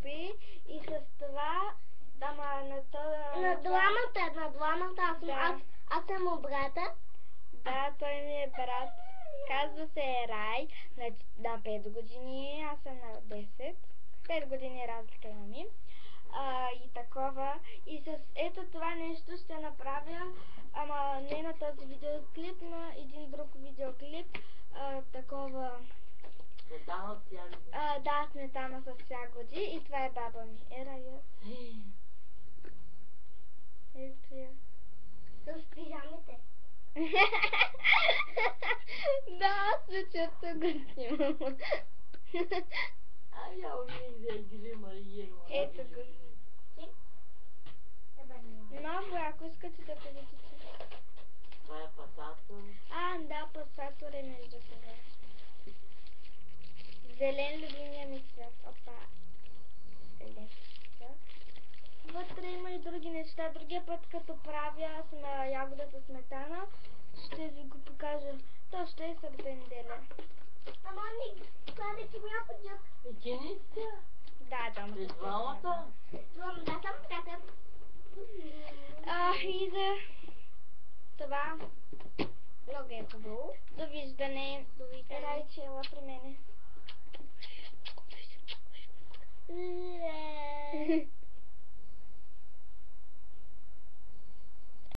групи и с това, ама на това... На двамата, аз съм му брата. Да, той ми е брат. Казва се Рай, на 5 години, аз съм на 10. 5 години разлика имам им. И такова. И с ето това нещо ще направя, ама не на този видеоклип, на един друг видеоклип. Такова... Сметана с ягоди. Да, сметана с ягоди. И това е баба ми. Рая. Ето я. С пижамите. Да, аз вечерта го снимам. Я увидя грима и ема. Ето го. Много, ако искате да видите. Това е пасатор. Да, пасатор е между това. Зелен любимия ми цвят. Опа. Лепка. Вътре има и други неща. Другия път, като правя на ягодата сметана, ще ви го покажа. То ще е сърденделя. Ама не, това да ти някой джок. Икениците? Да, там. Те двамата? Да, съм така. И за това много е хубаво. Довиждане. Райче, ела при мене.